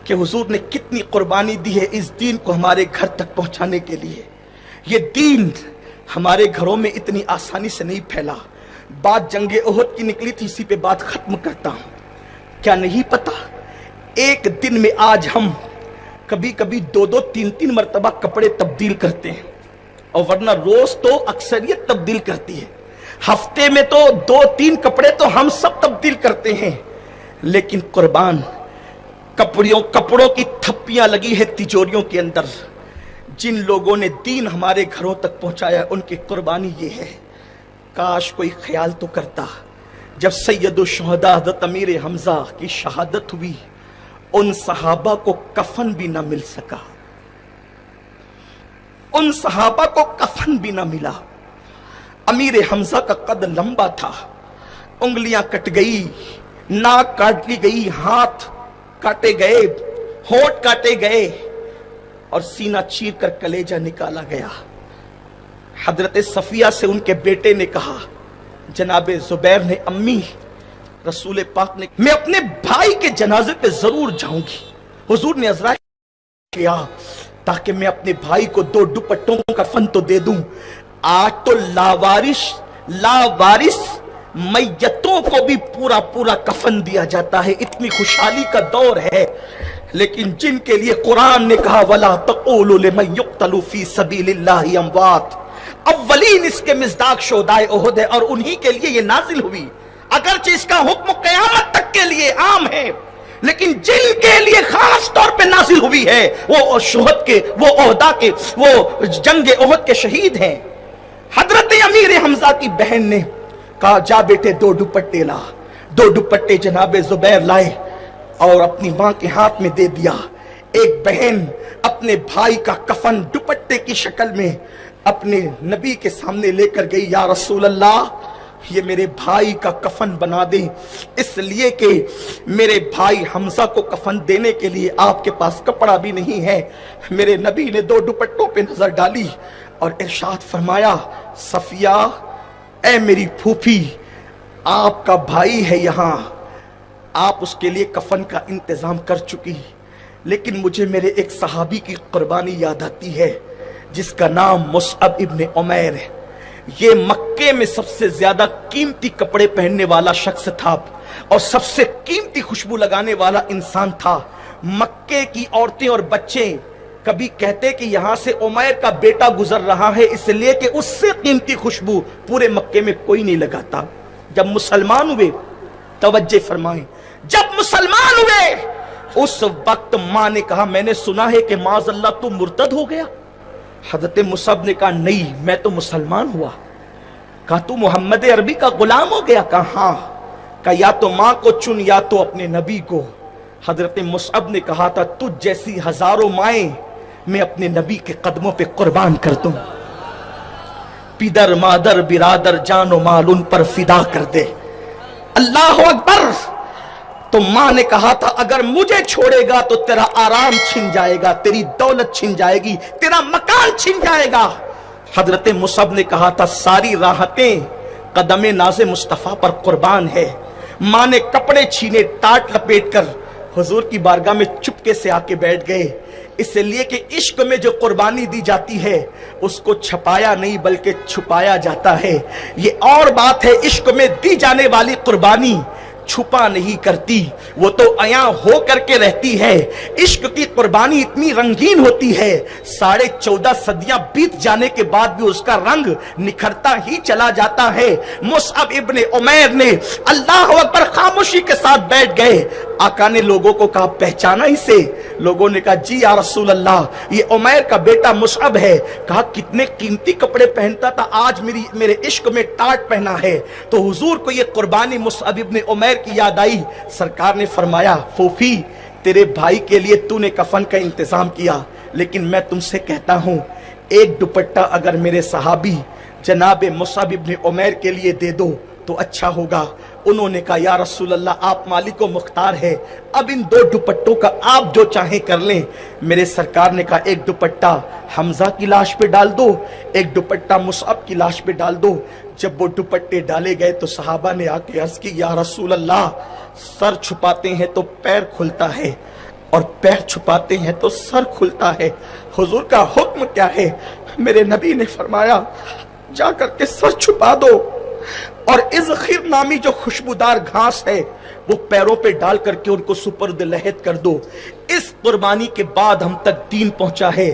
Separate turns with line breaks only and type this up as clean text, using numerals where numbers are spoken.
کہ हुजूर ने कितनी कुर्बानी दी है इस दीन को हमारे घर तक पहुंचाने के लिए। ये दीन हमारे घरों में इतनी आसानी से नहीं फैला। बात जंगे ओहद की निकली थी, इसी पे बात खत्म करता हूं। क्या नहीं पता एक दिन में आज हम कभी कभी 2-2, 3-3 मरतबा कपड़े तब्दील करते हैं, और वरना रोज तो अक्सरियत तब्दील करती है। हफ्ते में तो 2-3 कपड़े तो हम सब तब्दील करते हैं। लेकिन कुर्बान कपड़ों की थप्पियां लगी है तिजोरियों के अंदर। जिन लोगों ने दीन हमारे घरों तक पहुंचाया उनकी कुर्बानी ये है। काश कोई ख्याल तो करता, जब सैयदुल शुहदा हज़रत अमीर हमजा की शहादत हुई, उन सहाबा को कफन भी ना मिल सका, उन सहाबा को कफन भी ना मिला। अमीर हमजा का कद लंबा था, उंगलियां कट गई, नाक काट ली गई, हाथ काटे गए, होंठ काटे गए, और सीना चीर कर कलेजा निकाला गया। हजरत सफिया से उनके बेटे ने कहा, जनाबे जुबैर ने, अम्मी रसूल पाक ने, मैं अपने भाई के जनाजे पे जरूर जाऊंगी। हुजूर ने अज़रा किया ताकि मैं अपने भाई को 2 दुपट्टों का कफन तो दे दूं। आज तो लावारिस मैयतों को भी पूरा पूरा कफन दिया जाता है, इतनी खुशहाली का दौर है। लेकिन जिनके लिए कुरान ने कहा वला तक़ूलू लिमन युक़्तलू फी सबीलिल्लाहि अमवात, अव्वलीन इसके मिज़दाक शोहदाए उहद है, और उन्हीं के लिए ये नाजिल हुई। अगरचे इसका हुक्म क़यामत तक के लिए आम है, लेकिन जिनके लिए खास तौर पे नाजिल हुई है वो शोहद के, वो ओहदा के, वो जंगे ओहद के शहीद हैं। हजरत अमीर हमजा की बहन ने कहा, जा बेटे 2 दुपट्टे ला। 2 दुपट्टे जनाबे जुबैर लाए और अपनी मां के हाथ में दे दिया। एक बहन अपने भाई का कफन दुपट्टे की शक्ल में अपने नबी के सामने लेकर गई, या रसूल अल्लाह, ये मेरे भाई का कफन बना दे, इसलिए कि मेरे भाई हमजा को कफन देने के लिए आपके पास कपड़ा भी नहीं है। मेरे नबी ने 2 दुपट्टों पे नजर डाली और इरशाद फरमाया, सफिया, ऐ मेरी फूफी, आपका भाई है यहाँ, आप उसके लिए कफन का इंतजाम कर चुकी। लेकिन मुझे मेरे एक सहाबी की कुर्बानी याद आती है जिसका नाम मुसअब इब्न उमैर है। ये मक्के में सबसे ज्यादा कीमती कपड़े पहनने वाला शख्स था और सबसे कीमती खुशबू लगाने वाला इंसान था। मक्के की औरतें और बच्चे कभी कहते कि यहां से उमैर का बेटा गुजर रहा है, इसलिए कि उससे कीमती खुशबू पूरे मक्के में कोई नहीं लगाता। जब मुसलमान हुए, तवज्जो फरमाएं, जब मुसलमान हुए उस वक्त मां ने कहा, मैंने सुना है कि माज़अल्लाह तू मुर्तद हो गया। हज़रत मुसअब ने कहा, नहीं, मैं तो मुसलमान हुआ। कहा, तू मोहम्मद अरबी का गुलाम हो गया? कहा, हाँ। कहा, या तो मां को चुन या तो अपने नबी को। हज़रत मुसअब ने कहा था, तुझ जैसी हजारों माएं मैं अपने नबी के कदमों पे कुर्बान कर दूं। पिदर मादर बिरादर जानो माल उन पर फिदा कर दे। अल्लाह अकबर। तो मां ने कहा था, अगर मुझे छोड़ेगा तो तेरा आराम छिन जाएगा, तेरी दौलत छिन जाएगी, तेरा मकान छिन जाएगा। हजरत मुसअब ने कहा था, सारी राहतें कदमे नाज़े मुस्तफा पर कुर्बान है। मां ने कपड़े छीने, टाट लपेट कर हुजूर की बारगाह में चुपके से आके बैठ गए, इसलिए कि इश्क में जो कुर्बानी दी जाती है उसको छपाया नहीं बल्कि छुपाया जाता है। ये और बात है, इश्क में दी जाने वाली कुर्बानी छुपा नहीं करती, वो तो अया हो करके रहती है। इश्क की कुर्बानी इतनी रंगीन होती है, 14.5 सदियां बीत जाने के बाद भी उसका रंग निखरता ही चला जाता है। मुसअब इब्ने उमैर ने अल्लाह अकबर खामोशी के साथ बैठ गए। आका ने लोगों को कहा, पहचाना इसे? लोगों ने कहा, जी या रसूल अल्लाह, ये उमैर का बेटा मुसअब है। कहा, कितने कीमती कपड़े पहनता था, आज मेरे इश्क में टाट पहना है। तो हुजूर को ये कुर्बानी मुसअब इब्ने उमैर की याद आई। सरकार ने फरमाया, फूफी, तेरे भाई के लिए तूने कफन का इंतजाम किया, लेकिन मैं तुमसे कहता हूं, एक दुपट्टा अगर मेरे सहाबी जनाब मुसअब इब्ने उमैर के लिए दे दो तो अच्छा होगा। उन्होंने कहा, या रसूल अल्लाह, आप मालिक व मुख्तार है, अब इन 2 दुपट्टों का आप जो चाहें कर लें। मेरे सरकार ने कहा, एक दुपट्टा हमजा की लाश पे डाल दो, एक दुपट्टा मुसअब की लाश पे डाल दो। जब वो दुपट्टे डाले गए तो सहाबा ने आके अर्ज की, या रसूल अल्लाह, सर छुपाते हैं तो पैर खुलता है اور پیر چھپاتے ہیں تو سر کھلتا ہے. حضور کا حکم کیا ہے؟ میرے نبی نے فرمایا جا کر کے سر چھپا دو اور اذخر نامی جو خوشبودار گھاس ہے وہ پیروں پہ ڈال کر کے ان کو سپرد لحد کر دو. اس قربانی کے بعد ہم تک دین پہنچا ہے.